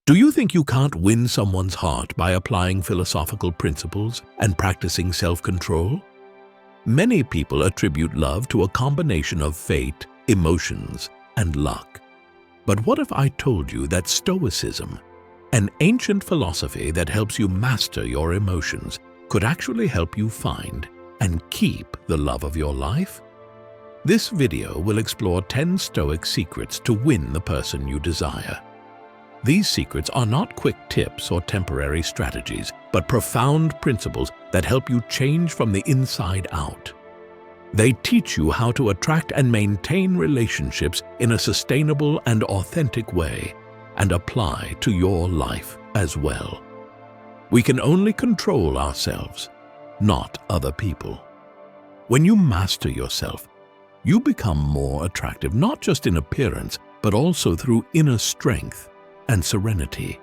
Do you think you can't win someone's heart by applying philosophical principles and practicing self-control? Many people attribute love to a combination of fate, emotions, and luck. But what if I told you that Stoicism, an ancient philosophy that helps you master your emotions, could actually help you find and keep the love of your life? This video will explore 10 Stoic secrets to win the person you desire. These secrets are not quick tips or temporary strategies, but profound principles that help you change from the inside out. They teach you how to attract and maintain relationships in a sustainable and authentic way, and apply to your life as well. We can only control ourselves, not other people. When you master yourself, you become more attractive, not just in appearance, but also through inner strength and serenity.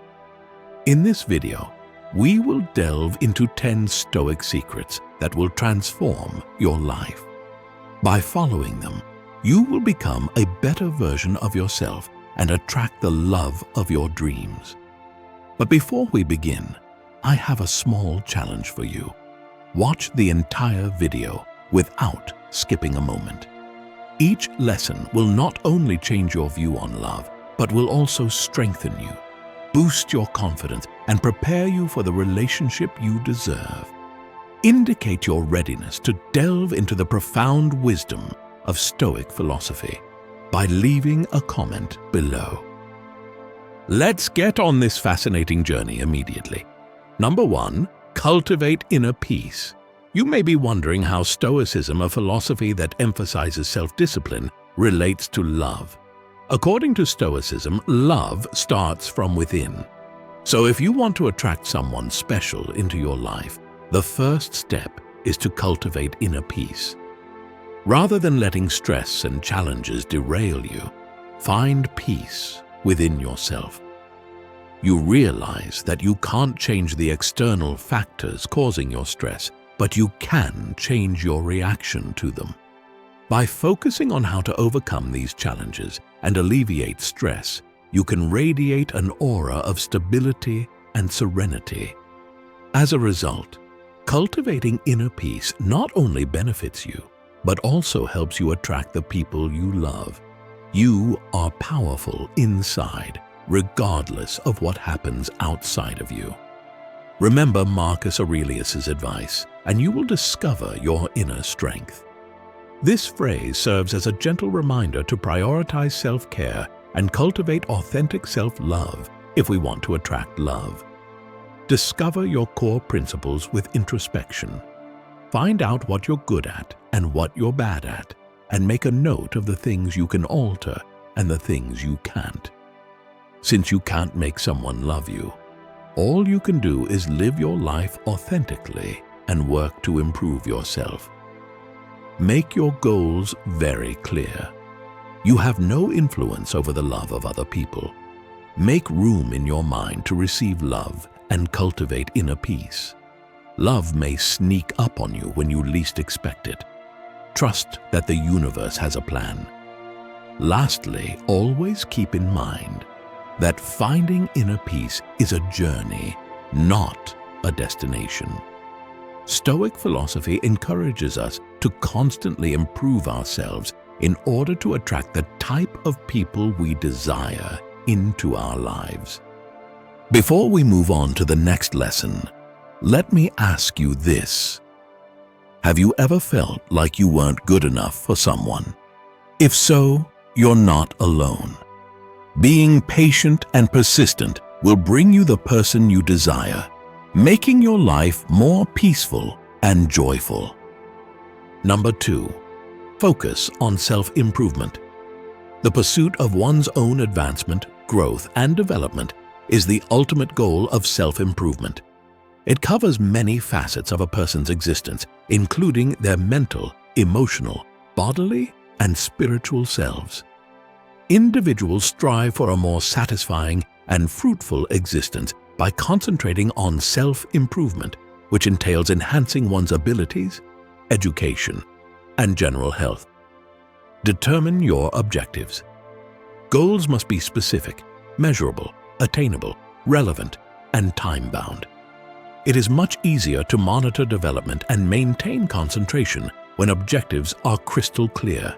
In this video, we will delve into 10 Stoic secrets that will transform your life. By following them, you will become a better version of yourself and attract the love of your dreams. But before we begin, I have a small challenge for you. Watch the entire video without skipping a moment. Each lesson will not only change your view on love, but will also strengthen you, boost your confidence, and prepare you for the relationship you deserve. Indicate your readiness to delve into the profound wisdom of Stoic philosophy by leaving a comment below. Let's get on this fascinating journey immediately. Number 1, cultivate inner peace. You may be wondering how Stoicism, a philosophy that emphasizes self-discipline, relates to love. According to Stoicism, love starts from within. So if you want to attract someone special into your life, the first step is to cultivate inner peace. Rather than letting stress and challenges derail you, find peace within yourself. You realize that you can't change the external factors causing your stress, but you can change your reaction to them. By focusing on how to overcome these challenges and alleviate stress, you can radiate an aura of stability and serenity. As a result, cultivating inner peace not only benefits you, but also helps you attract the people you love. You are powerful inside, regardless of what happens outside of you. Remember Marcus Aurelius's advice, and you will discover your inner strength. This phrase serves as a gentle reminder to prioritize self-care and cultivate authentic self-love if we want to attract love. Discover your core principles with introspection. Find out what you're good at and what you're bad at, and make a note of the things you can alter and the things you can't. Since you can't make someone love you, all you can do is live your life authentically and work to improve yourself. Make your goals very clear. You have no influence over the love of other people. Make room in your mind to receive love and cultivate inner peace. Love may sneak up on you when you least expect it. Trust that the universe has a plan. Lastly, always keep in mind that finding inner peace is a journey, not a destination. Stoic philosophy encourages us to constantly improve ourselves in order to attract the type of people we desire into our lives. Before we move on to the next lesson, let me ask you this. Have you ever felt like you weren't good enough for someone? If so, you're not alone. Being patient and persistent will bring you the person you desire, making your life more peaceful and joyful. Number 2, focus on self-improvement. The pursuit of one's own advancement, growth, and development is the ultimate goal of self-improvement. It covers many facets of a person's existence, including their mental, emotional, bodily, and spiritual selves. Individuals strive for a more satisfying and fruitful existence by concentrating on self-improvement, which entails enhancing one's abilities, education, and general health. Determine your objectives. Goals must be specific, measurable, attainable, relevant, and time-bound. It is much easier to monitor development and maintain concentration when objectives are crystal clear.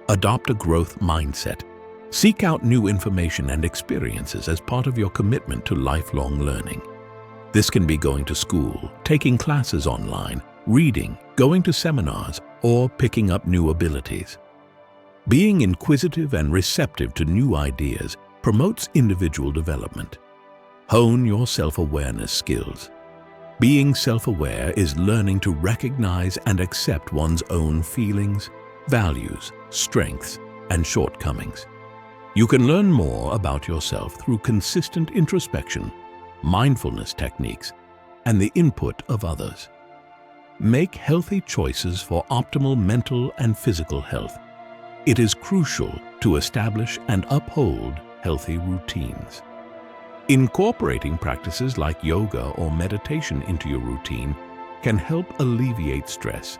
Adopt a growth mindset. Seek out new information and experiences as part of your commitment to lifelong learning. This can be going to school, taking classes online, reading, going to seminars, or picking up new abilities. Being inquisitive and receptive to new ideas promotes individual development. Hone your self-awareness skills. Being self-aware is learning to recognize and accept one's own feelings, values, strengths, and shortcomings. You can learn more about yourself through consistent introspection, mindfulness techniques, and the input of others. Make healthy choices for optimal mental and physical health. It is crucial to establish and uphold healthy routines. Incorporating practices like yoga or meditation into your routine can help alleviate stress,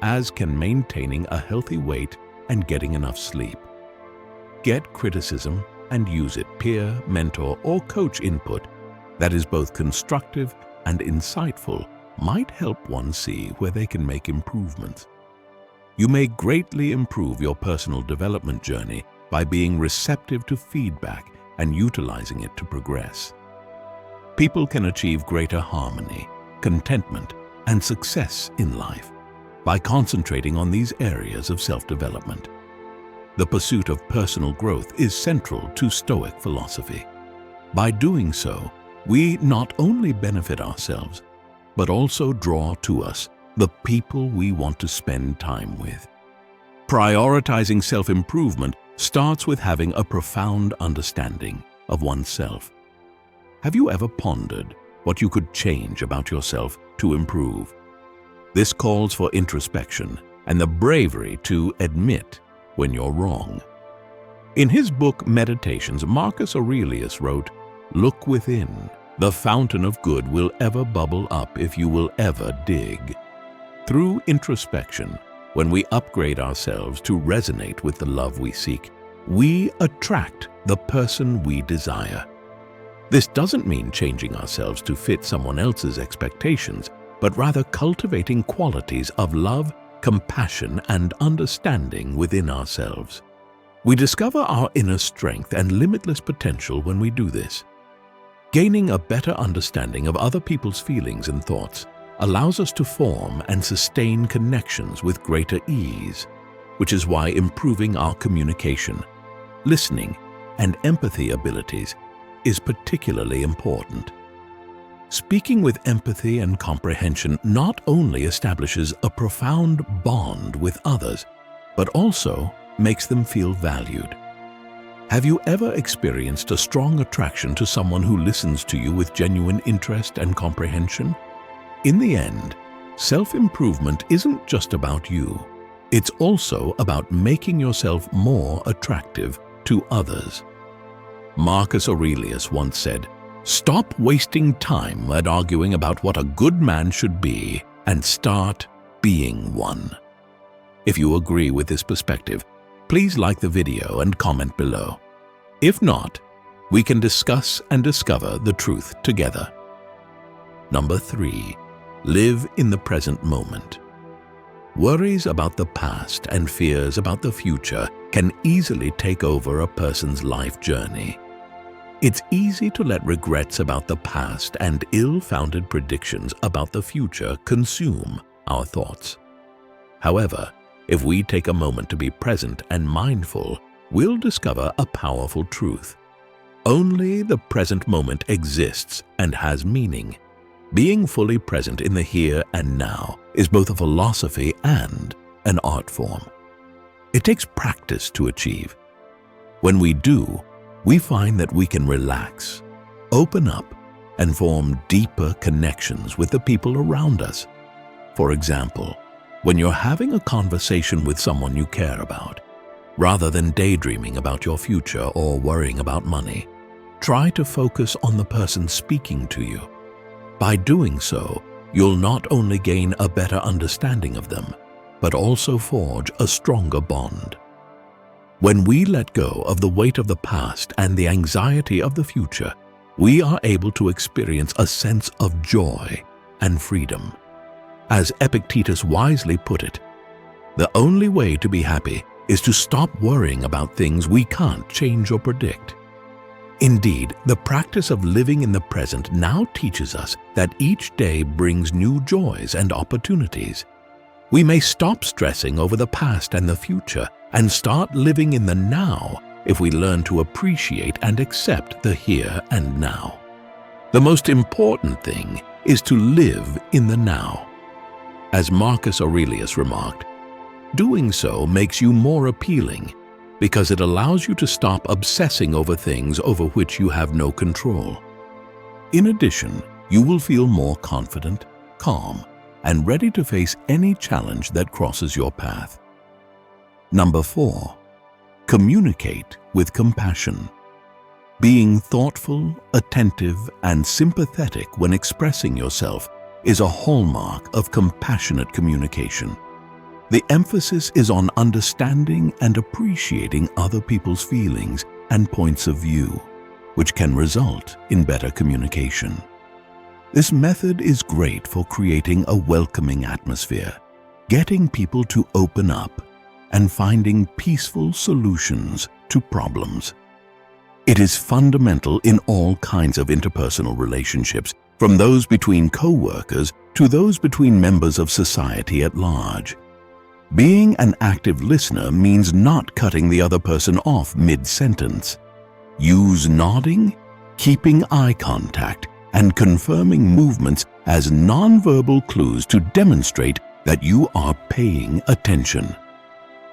as can maintaining a healthy weight and getting enough sleep. Get criticism and use it. Peer, mentor, or coach input that is both constructive and insightful might help one see where they can make improvements. You may greatly improve your personal development journey by being receptive to feedback and utilizing it to progress. People can achieve greater harmony, contentment, and success in life by concentrating on these areas of self-development. The pursuit of personal growth is central to Stoic philosophy. By doing so, we not only benefit ourselves, but also draw to us the people we want to spend time with. Prioritizing self-improvement starts with having a profound understanding of oneself. Have you ever pondered what you could change about yourself to improve? This calls for introspection and the bravery to admit when you're wrong. In his book Meditations, Marcus Aurelius wrote, "Look within. The fountain of good will ever bubble up if you will ever dig." Through introspection, when we upgrade ourselves to resonate with the love we seek, we attract the person we desire. This doesn't mean changing ourselves to fit someone else's expectations, but rather cultivating qualities of love, compassion, and understanding within ourselves. We discover our inner strength and limitless potential when we do this. Gaining a better understanding of other people's feelings and thoughts allows us to form and sustain connections with greater ease, which is why improving our communication, listening, and empathy abilities is particularly important. Speaking with empathy and comprehension not only establishes a profound bond with others, but also makes them feel valued. Have you ever experienced a strong attraction to someone who listens to you with genuine interest and comprehension? In the end, self-improvement isn't just about you. It's also about making yourself more attractive to others. Marcus Aurelius once said, "Stop wasting time at arguing about what a good man should be and start being one." If you agree with this perspective, please like the video and comment below. If not, we can discuss and discover the truth together. Number 3. Live in the present moment. Worries about the past and fears about the future can easily take over a person's life journey. It's easy to let regrets about the past and ill-founded predictions about the future consume our thoughts. However, if we take a moment to be present and mindful, we'll discover a powerful truth. Only the present moment exists and has meaning. Being fully present in the here and now is both a philosophy and an art form. It takes practice to achieve. When we do, we find that we can relax, open up, and form deeper connections with the people around us. For example, when you're having a conversation with someone you care about, rather than daydreaming about your future or worrying about money, try to focus on the person speaking to you. By doing so, you'll not only gain a better understanding of them, but also forge a stronger bond. When we let go of the weight of the past and the anxiety of the future, we are able to experience a sense of joy and freedom. As Epictetus wisely put it, the only way to be happy is to stop worrying about things we can't change or predict. Indeed, the practice of living in the present now teaches us that each day brings new joys and opportunities. We may stop stressing over the past and the future and start living in the now if we learn to appreciate and accept the here and now. The most important thing is to live in the now. As Marcus Aurelius remarked, doing so makes you more appealing because it allows you to stop obsessing over things over which you have no control. In addition, you will feel more confident, calm, and ready to face any challenge that crosses your path. Number 4. Communicate with compassion. Being thoughtful, attentive, and sympathetic when expressing yourself is a hallmark of compassionate communication. The emphasis is on understanding and appreciating other people's feelings and points of view, which can result in better communication. This method is great for creating a welcoming atmosphere, getting people to open up, and finding peaceful solutions to problems. It is fundamental in all kinds of interpersonal relationships, from those between co-workers to those between members of society at large. Being an active listener means not cutting the other person off mid-sentence. Use nodding, keeping eye contact, and confirming movements as nonverbal clues to demonstrate that you are paying attention.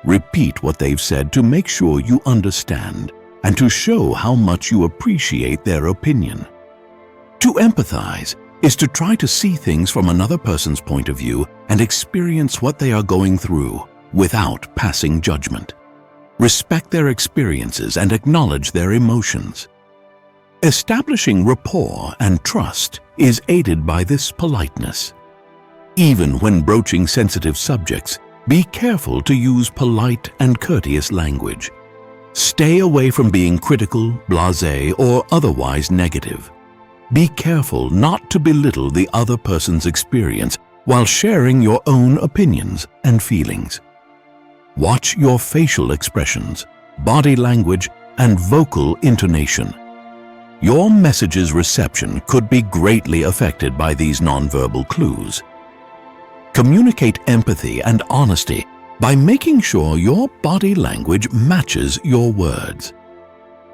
Repeat what they've said to make sure you understand and to show how much you appreciate their opinion. To empathize is to try to see things from another person's point of view and experience what they are going through without passing judgment. Respect their experiences and acknowledge their emotions. Establishing rapport and trust is aided by this politeness. Even when broaching sensitive subjects, be careful to use polite and courteous language. Stay away from being critical, blasé, or otherwise negative. Be careful not to belittle the other person's experience while sharing your own opinions and feelings. Watch your facial expressions, body language, and vocal intonation. Your message's reception could be greatly affected by these nonverbal clues. Communicate empathy and honesty by making sure your body language matches your words.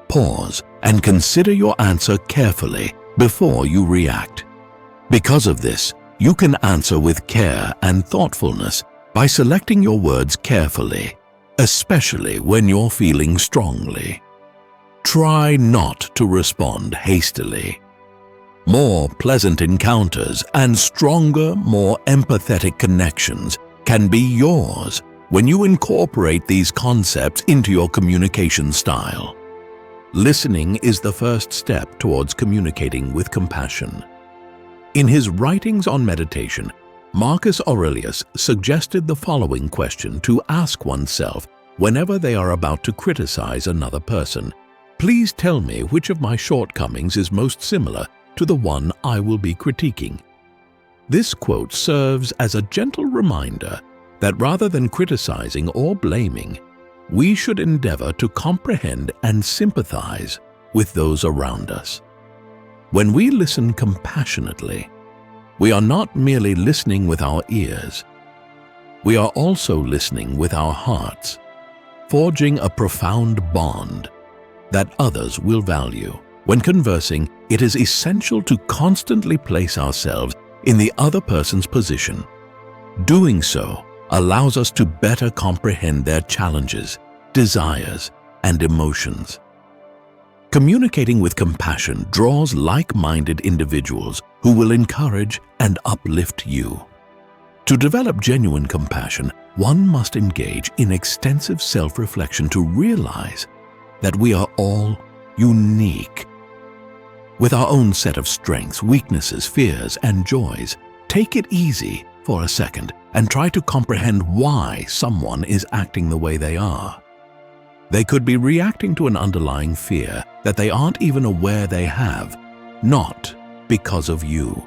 Pause and consider your answer carefully before you react. Because of this, you can answer with care and thoughtfulness by selecting your words carefully, especially when you're feeling strongly. Try not to respond hastily. More pleasant encounters and stronger, more empathetic connections can be yours when you incorporate these concepts into your communication style. Listening is the first step towards communicating with compassion. In his writings on meditation, Marcus Aurelius suggested the following question to ask oneself whenever they are about to criticize another person. Please tell me which of my shortcomings is most similar to the one I will be critiquing. This quote serves as a gentle reminder that rather than criticizing or blaming, we should endeavor to comprehend and sympathize with those around us. When we listen compassionately, we are not merely listening with our ears. We are also listening with our hearts, forging a profound bond that others will value. When conversing, it is essential to constantly place ourselves in the other person's position. Doing so allows us to better comprehend their challenges, desires, and emotions. Communicating with compassion draws like-minded individuals who will encourage and uplift you. To develop genuine compassion, one must engage in extensive self-reflection to realize that we are all unique, with our own set of strengths, weaknesses, fears, and joys. Take it easy for a second and try to comprehend why someone is acting the way they are. They could be reacting to an underlying fear that they aren't even aware they have, not because of you.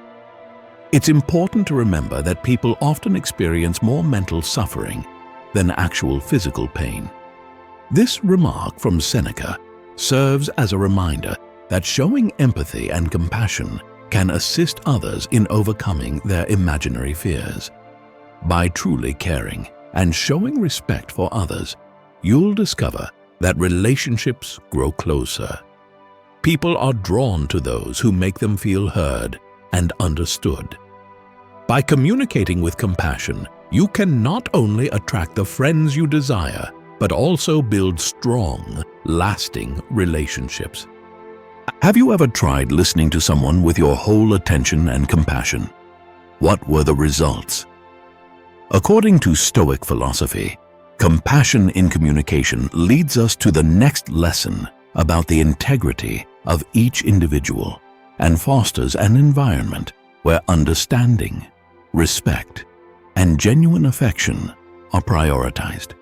It's important to remember that people often experience more mental suffering than actual physical pain. This remark from Seneca serves as a reminder that showing empathy and compassion can assist others in overcoming their imaginary fears. By truly caring and showing respect for others, you'll discover that relationships grow closer. People are drawn to those who make them feel heard and understood. By communicating with compassion, you can not only attract the friends you desire, but also build strong, lasting relationships. Have you ever tried listening to someone with your whole attention and compassion? What were the results? According to Stoic philosophy, compassion in communication leads us to the next lesson about the integrity of each individual and fosters an environment where understanding, respect, and genuine affection are prioritized.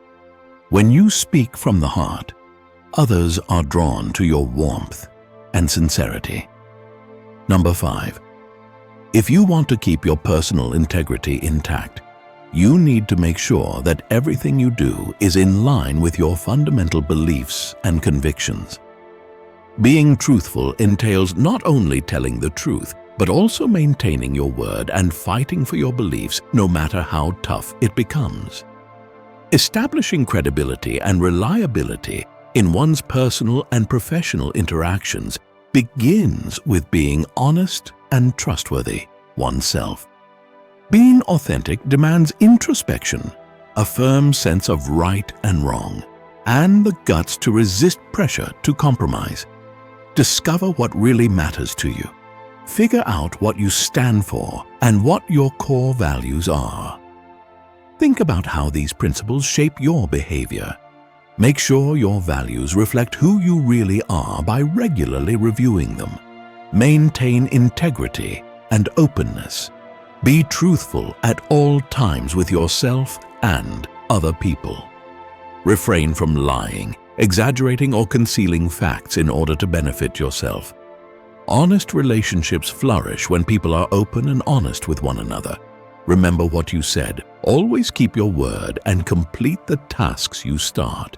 When you speak from the heart, others are drawn to your warmth and sincerity. Number 5. If you want to keep your personal integrity intact, you need to make sure that everything you do is in line with your fundamental beliefs and convictions. Being truthful entails not only telling the truth, but also maintaining your word and fighting for your beliefs no matter how tough it becomes. Establishing credibility and reliability in one's personal and professional interactions begins with being honest and trustworthy oneself. Being authentic demands introspection, a firm sense of right and wrong, and the guts to resist pressure to compromise. Discover what really matters to you. Figure out what you stand for and what your core values are. Think about how these principles shape your behavior. Make sure your values reflect who you really are by regularly reviewing them. Maintain integrity and openness. Be truthful at all times with yourself and other people. Refrain from lying, exaggerating, or concealing facts in order to benefit yourself. Honest relationships flourish when people are open and honest with one another. Remember what you said. Always keep your word and complete the tasks you start.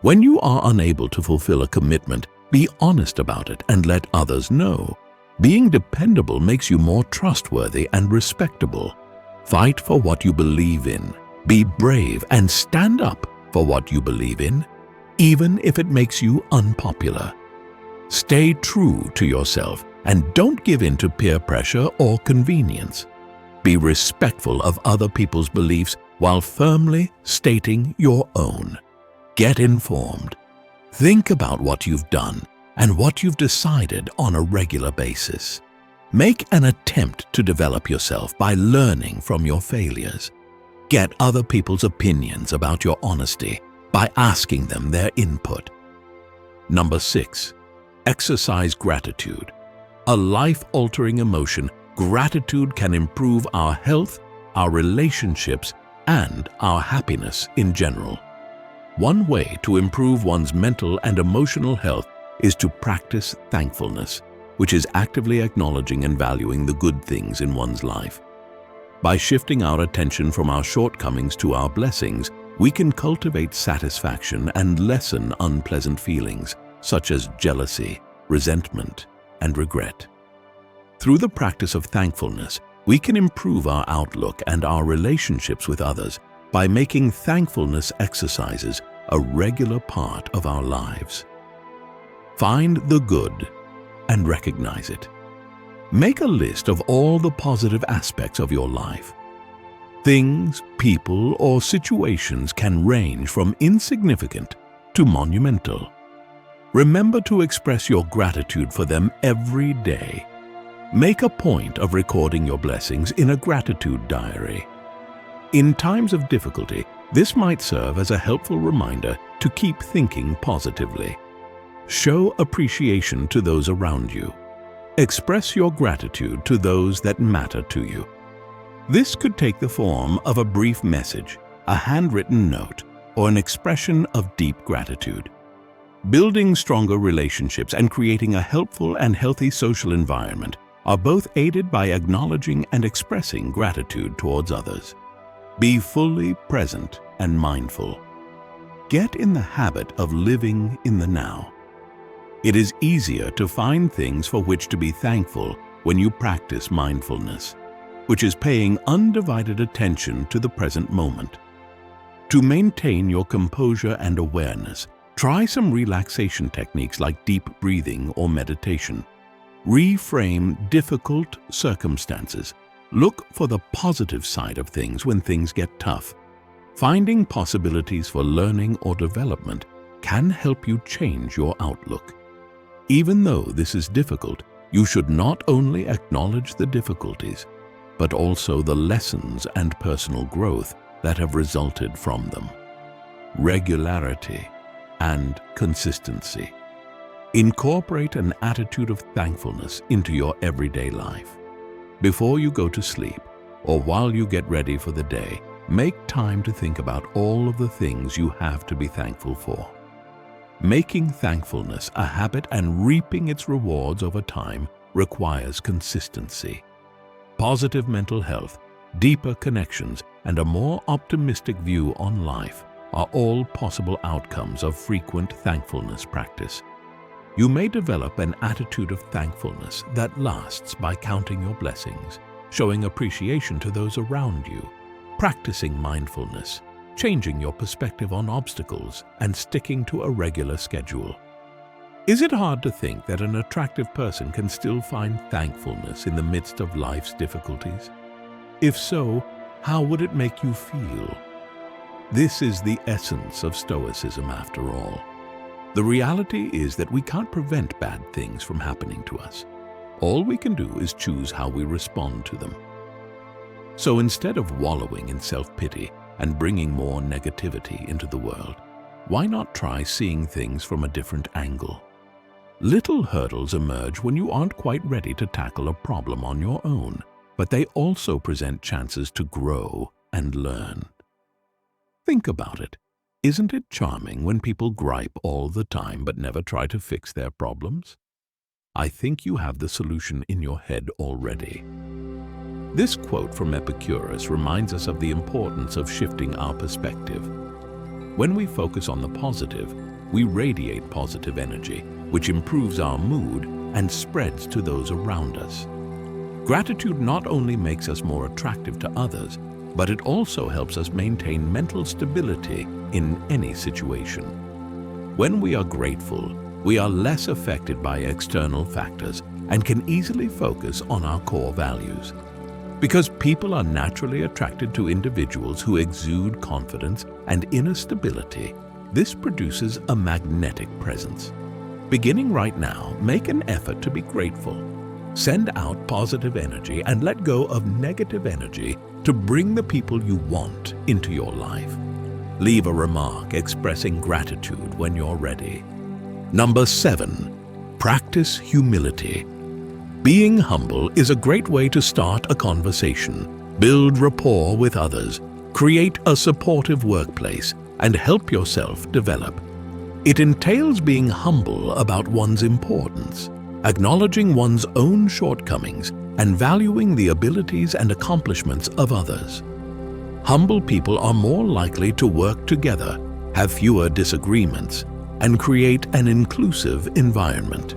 When you are unable to fulfill a commitment, be honest about it and let others know. Being dependable makes you more trustworthy and respectable. Fight for what you believe in. Be brave and stand up for what you believe in, even if it makes you unpopular. Stay true to yourself and don't give in to peer pressure or convenience. Be respectful of other people's beliefs while firmly stating your own. Get informed. Think about what you've done and what you've decided on a regular basis. Make an attempt to develop yourself by learning from your failures. Get other people's opinions about your honesty by asking them their input. Number 6. Exercise gratitude. A life-altering emotion, gratitude can improve our health, our relationships, and our happiness in general. One way to improve one's mental and emotional health is to practice thankfulness, which is actively acknowledging and valuing the good things in one's life. By shifting our attention from our shortcomings to our blessings, we can cultivate satisfaction and lessen unpleasant feelings, such as jealousy, resentment, and regret. Through the practice of thankfulness, we can improve our outlook and our relationships with others by making thankfulness exercises a regular part of our lives. Find the good and recognize it. Make a list of all the positive aspects of your life. Things, people, or situations can range from insignificant to monumental. Remember to express your gratitude for them every day. Make a point of recording your blessings in a gratitude diary. In times of difficulty, this might serve as a helpful reminder to keep thinking positively. Show appreciation to those around you. Express your gratitude to those that matter to you. This could take the form of a brief message, a handwritten note, or an expression of deep gratitude. Building stronger relationships and creating a helpful and healthy social environment are both aided by acknowledging and expressing gratitude towards others. Be fully present and mindful. Get in the habit of living in the now. It is easier to find things for which to be thankful when you practice mindfulness, which is paying undivided attention to the present moment. To maintain your composure and awareness, try some relaxation techniques like deep breathing or meditation. Reframe difficult circumstances. Look for the positive side of things when things get tough. Finding possibilities for learning or development can help you change your outlook. Even though this is difficult, you should not only acknowledge the difficulties, but also the lessons and personal growth that have resulted from them. Regularity and consistency. Incorporate an attitude of thankfulness into your everyday life. Before you go to sleep or while you get ready for the day, make time to think about all of the things you have to be thankful for. Making thankfulness a habit and reaping its rewards over time requires consistency. Positive mental health, deeper connections, and a more optimistic view on life are all possible outcomes of frequent thankfulness practice. You may develop an attitude of thankfulness that lasts by counting your blessings, showing appreciation to those around you, practicing mindfulness, changing your perspective on obstacles, and sticking to a regular schedule. Is it hard to think that an attractive person can still find thankfulness in the midst of life's difficulties? If so, how would it make you feel? This is the essence of Stoicism after all. The reality is that we can't prevent bad things from happening to us. All we can do is choose how we respond to them. So instead of wallowing in self-pity and bringing more negativity into the world, why not try seeing things from a different angle? Little hurdles emerge when you aren't quite ready to tackle a problem on your own, but they also present chances to grow and learn. Think about it. Isn't it charming when people gripe all the time but never try to fix their problems? I think you have the solution in your head already. This quote from Epicurus reminds us of the importance of shifting our perspective. When we focus on the positive, we radiate positive energy, which improves our mood and spreads to those around us. Gratitude not only makes us more attractive to others, but it also helps us maintain mental stability in any situation. When we are grateful, we are less affected by external factors and can easily focus on our core values. Because people are naturally attracted to individuals who exude confidence and inner stability, this produces a magnetic presence. Beginning right now, make an effort to be grateful. Send out positive energy and let go of negative energy to bring the people you want into your life. Leave a remark expressing gratitude when you're ready. Number 7, practice humility. Being humble is a great way to start a conversation, build rapport with others, create a supportive workplace, and help yourself develop. It entails being humble about one's importance, acknowledging one's own shortcomings, and valuing the abilities and accomplishments of others. Humble people are more likely to work together, have fewer disagreements, and create an inclusive environment.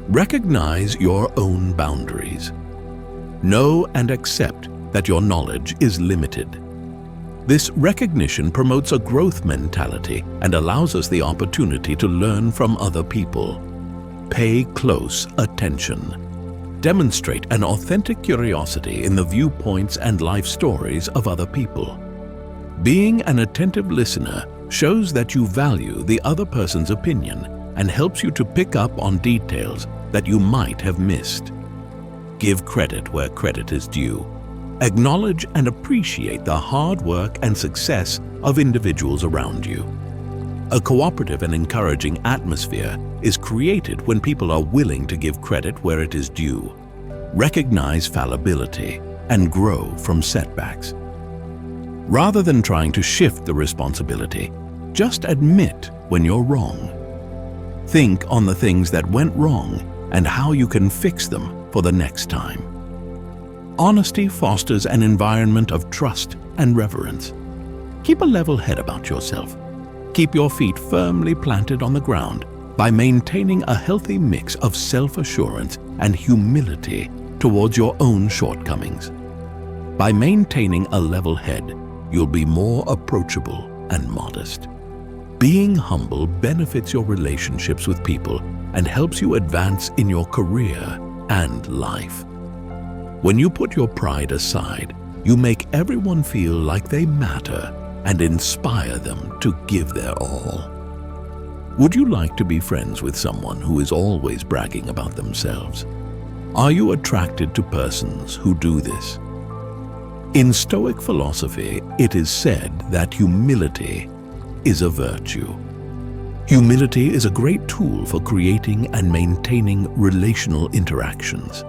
Recognize your own boundaries. Know and accept that your knowledge is limited. This recognition promotes a growth mentality and allows us the opportunity to learn from other people. Pay close attention. Demonstrate an authentic curiosity in the viewpoints and life stories of other people. Being an attentive listener shows that you value the other person's opinion and helps you to pick up on details that you might have missed. Give credit where credit is due. Acknowledge and appreciate the hard work and success of individuals around you. A cooperative and encouraging atmosphere is created when people are willing to give credit where it is due, recognize fallibility, and grow from setbacks. Rather than trying to shift the responsibility, just admit when you're wrong. Think on the things that went wrong and how you can fix them for the next time. Honesty fosters an environment of trust and reverence. Keep a level head about yourself. Keep your feet firmly planted on the ground by maintaining a healthy mix of self-assurance and humility towards your own shortcomings. By maintaining a level head, you'll be more approachable and modest. Being humble benefits your relationships with people and helps you advance in your career and life. When you put your pride aside, you make everyone feel like they matter and inspire them to give their all. Would you like to be friends with someone who is always bragging about themselves? Are you attracted to persons who do this? In Stoic philosophy, it is said that humility is a virtue. Humility is a great tool for creating and maintaining relational interactions.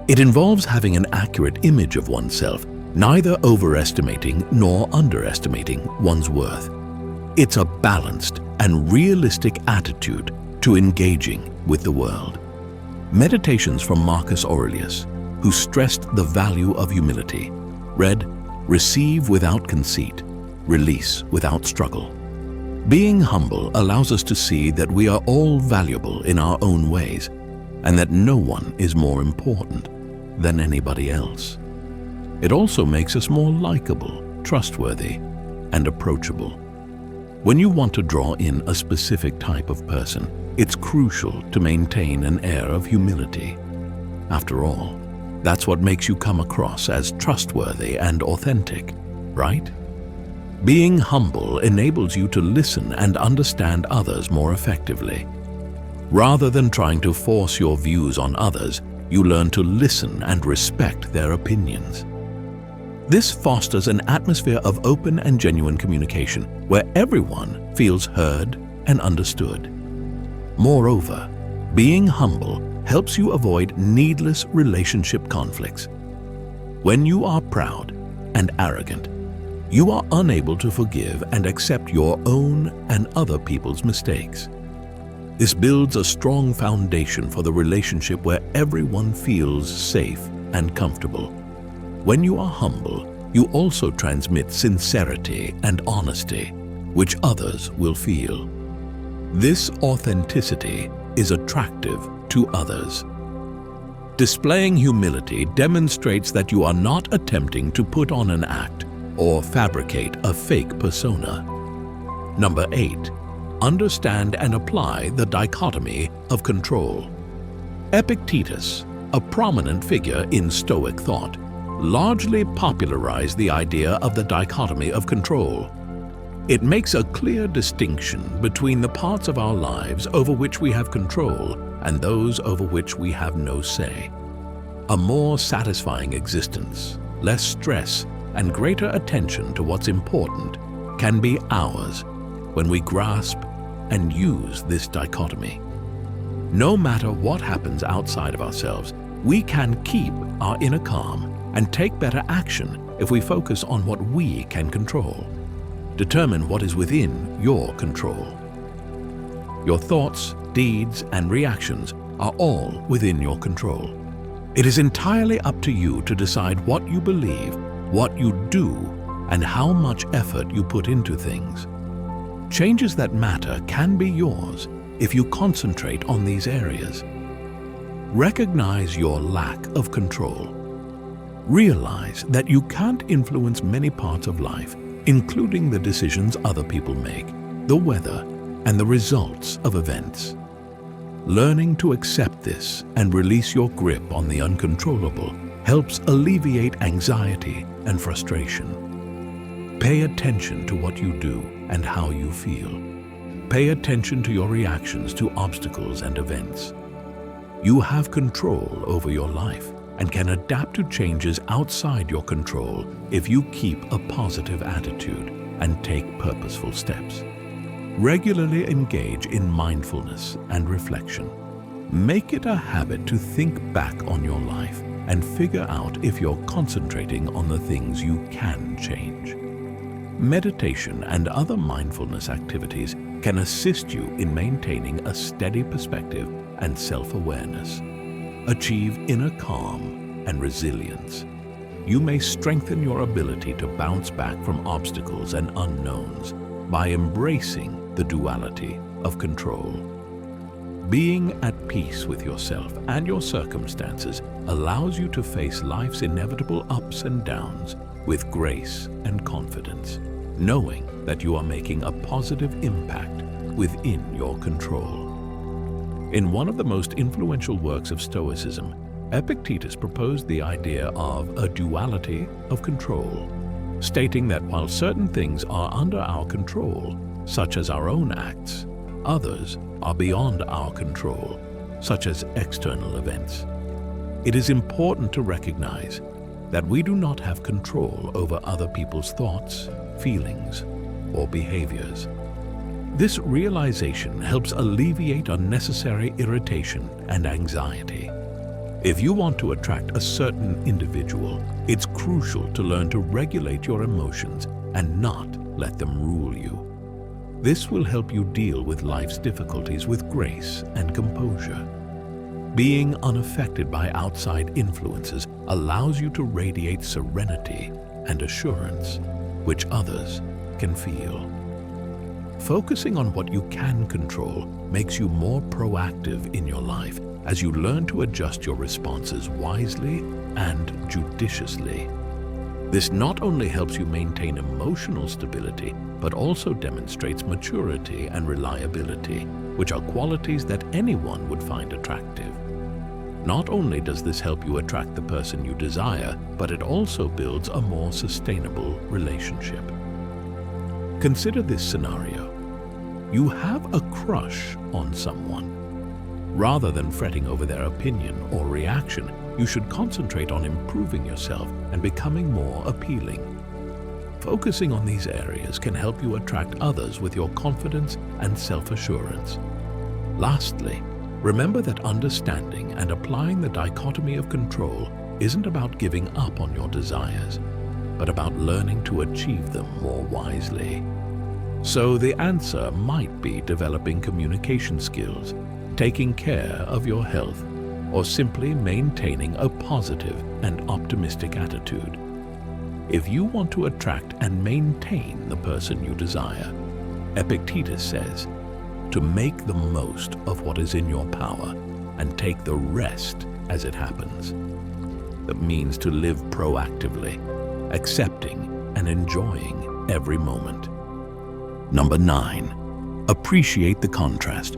It involves having an accurate image of oneself, neither overestimating nor underestimating one's worth. It's a balanced and realistic attitude to engaging with the world. Meditations from Marcus Aurelius, who stressed the value of humility, read, "Receive without conceit, release without struggle." Being humble allows us to see that we are all valuable in our own ways, and that no one is more important than anybody else. It also makes us more likable, trustworthy, and approachable. When you want to draw in a specific type of person, it's crucial to maintain an air of humility. After all, that's what makes you come across as trustworthy and authentic, right? Being humble enables you to listen and understand others more effectively. Rather than trying to force your views on others, you learn to listen and respect their opinions. This fosters an atmosphere of open and genuine communication where everyone feels heard and understood. Moreover, being humble helps you avoid needless relationship conflicts. When you are proud and arrogant, you are unable to forgive and accept your own and other people's mistakes. This builds a strong foundation for the relationship where everyone feels safe and comfortable. When you are humble, you also transmit sincerity and honesty, which others will feel. This authenticity is attractive to others. Displaying humility demonstrates that you are not attempting to put on an act or fabricate a fake persona. Number 8. Understand and apply the dichotomy of control. Epictetus, a prominent figure in Stoic thought, largely popularized the idea of the dichotomy of control. It makes a clear distinction between the parts of our lives over which we have control and those over which we have no say. A more satisfying existence, less stress, and greater attention to what's important can be ours when we grasp and use this dichotomy. No matter what happens outside of ourselves, we can keep our inner calm and take better action if we focus on what we can control. Determine what is within your control. Your thoughts, deeds, and reactions are all within your control. It is entirely up to you to decide what you believe, what you do, and how much effort you put into things. Changes that matter can be yours if you concentrate on these areas. Recognize your lack of control. Realize that you can't influence many parts of life, including the decisions other people make, the weather, and the results of events. Learning to accept this and release your grip on the uncontrollable helps alleviate anxiety and frustration. Pay attention to what you do and how you feel. Pay attention to your reactions to obstacles and events. You have control over your life and can adapt to changes outside your control if you keep a positive attitude and take purposeful steps. Regularly engage in mindfulness and reflection. Make it a habit to think back on your life and figure out if you're concentrating on the things you can change. Meditation and other mindfulness activities can assist you in maintaining a steady perspective and self-awareness. Achieve inner calm and resilience. You may strengthen your ability to bounce back from obstacles and unknowns by embracing the duality of control. Being at peace with yourself and your circumstances allows you to face life's inevitable ups and downs with grace and confidence, knowing that you are making a positive impact within your control. In one of the most influential works of Stoicism, Epictetus proposed the idea of a duality of control, stating that while certain things are under our control, such as our own acts, others are beyond our control, such as external events. It is important to recognize that we do not have control over other people's thoughts, feelings, or behaviors. This realization helps alleviate unnecessary irritation and anxiety. If you want to attract a certain individual, it's crucial to learn to regulate your emotions and not let them rule you. This will help you deal with life's difficulties with grace and composure. Being unaffected by outside influences allows you to radiate serenity and assurance, which others can feel. Focusing on what you can control makes you more proactive in your life as you learn to adjust your responses wisely and judiciously. This not only helps you maintain emotional stability, but also demonstrates maturity and reliability, which are qualities that anyone would find attractive. Not only does this help you attract the person you desire, but it also builds a more sustainable relationship. Consider this scenario. You have a crush on someone. Rather than fretting over their opinion or reaction, you should concentrate on improving yourself and becoming more appealing. Focusing on these areas can help you attract others with your confidence and self-assurance. Lastly, remember that understanding and applying the dichotomy of control isn't about giving up on your desires, but about learning to achieve them more wisely. So the answer might be developing communication skills, taking care of your health, or simply maintaining a positive and optimistic attitude. If you want to attract and maintain the person you desire, Epictetus says, to make the most of what is in your power and take the rest as it happens. That means to live proactively, accepting and enjoying every moment. Number 9, appreciate the contrast.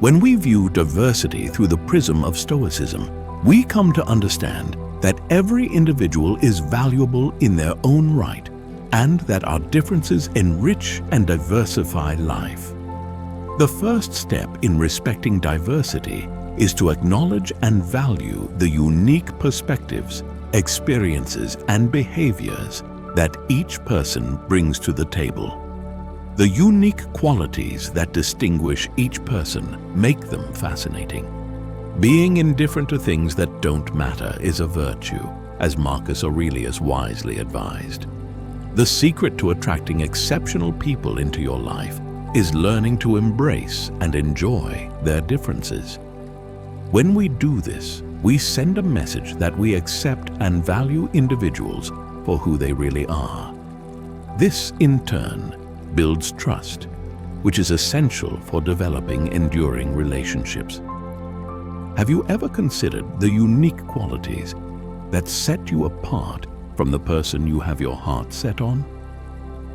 When we view diversity through the prism of Stoicism, we come to understand that every individual is valuable in their own right and that our differences enrich and diversify life. The first step in respecting diversity is to acknowledge and value the unique perspectives, experiences, and behaviors that each person brings to the table. The unique qualities that distinguish each person make them fascinating. Being indifferent to things that don't matter is a virtue, as Marcus Aurelius wisely advised. The secret to attracting exceptional people into your life is learning to embrace and enjoy their differences. When we do this, we send a message that we accept and value individuals for who they really are. This, in turn, builds trust, which is essential for developing enduring relationships. Have you ever considered the unique qualities that set you apart from the person you have your heart set on?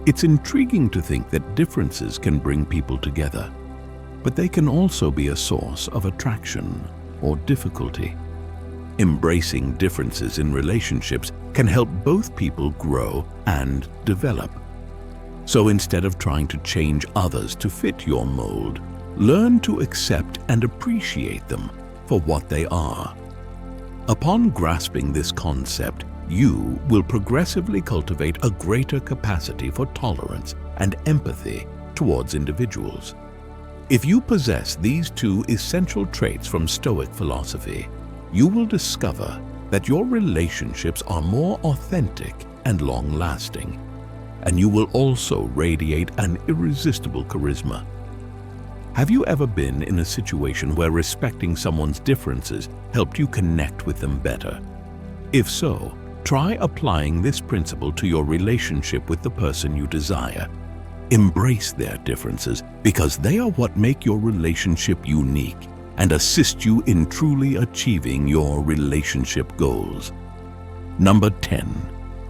It's intriguing to think that differences can bring people together, but they can also be a source of attraction or difficulty. Embracing differences in relationships can help both people grow and develop. So instead of trying to change others to fit your mold, learn to accept and appreciate them for what they are. Upon grasping this concept, you will progressively cultivate a greater capacity for tolerance and empathy towards individuals. If you possess these two essential traits from Stoic philosophy, you will discover that your relationships are more authentic and long-lasting. and you will also radiate an irresistible charisma. Have you ever been in a situation where respecting someone's differences helped you connect with them better? If so, try applying this principle to your relationship with the person you desire. Embrace their differences because they are what make your relationship unique and assist you in truly achieving your relationship goals. Number 10.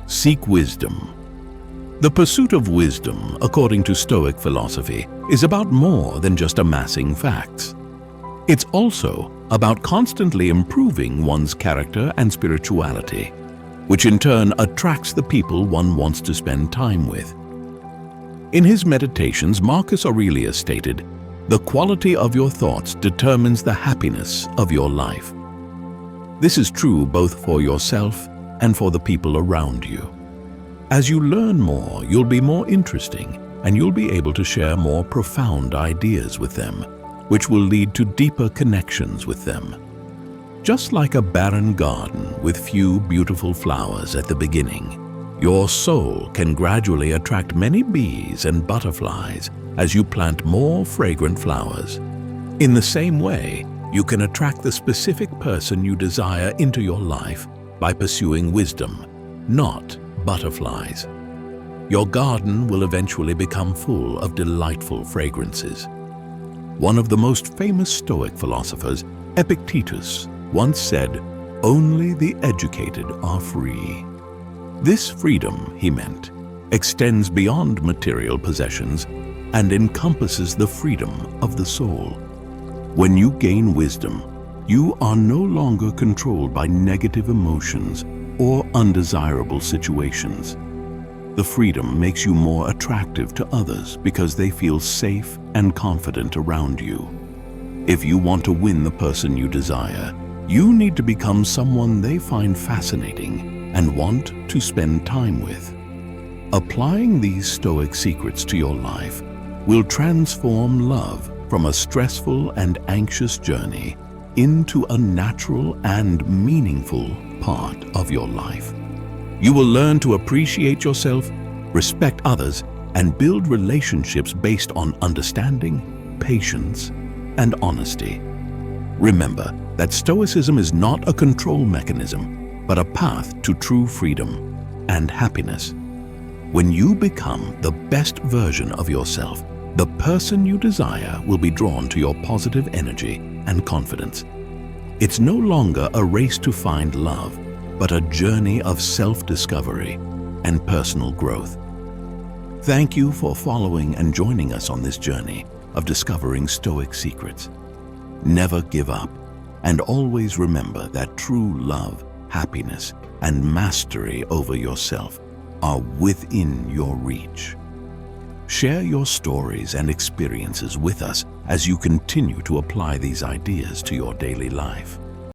Seek wisdom. The pursuit of wisdom, according to Stoic philosophy, is about more than just amassing facts. It's also about constantly improving one's character and spirituality, which in turn attracts the people one wants to spend time with. In his Meditations, Marcus Aurelius stated, "The quality of your thoughts determines the happiness of your life." This is true both for yourself and for the people around you. As you learn more, you'll be more interesting, and you'll be able to share more profound ideas with them, which will lead to deeper connections with them. Just like a barren garden with few beautiful flowers at the beginning, your soul can gradually attract many bees and butterflies as you plant more fragrant flowers. In the same way, you can attract the specific person you desire into your life by pursuing wisdom, not butterflies. Your garden will eventually become full of delightful fragrances. One of the most famous Stoic philosophers, Epictetus, once said, "Only the educated are free." This freedom, he meant, extends beyond material possessions and encompasses the freedom of the soul. When you gain wisdom, you are no longer controlled by negative emotions or undesirable situations. The freedom makes you more attractive to others because they feel safe and confident around you. If you want to win the person you desire, you need to become someone they find fascinating and want to spend time with. Applying these Stoic secrets to your life will transform love from a stressful and anxious journey into a natural and meaningful part of your life. You will learn to appreciate yourself, respect others, and build relationships based on understanding, patience, and honesty. Remember that Stoicism is not a control mechanism, but a path to true freedom and happiness. When you become the best version of yourself, the person you desire will be drawn to your positive energy and confidence. It's no longer a race to find love, but a journey of self-discovery and personal growth. Thank you for following and joining us on this journey of discovering Stoic secrets. Never give up, and always remember that true love, happiness, and mastery over yourself are within your reach. Share your stories and experiences with us as you continue to apply these ideas to your daily life.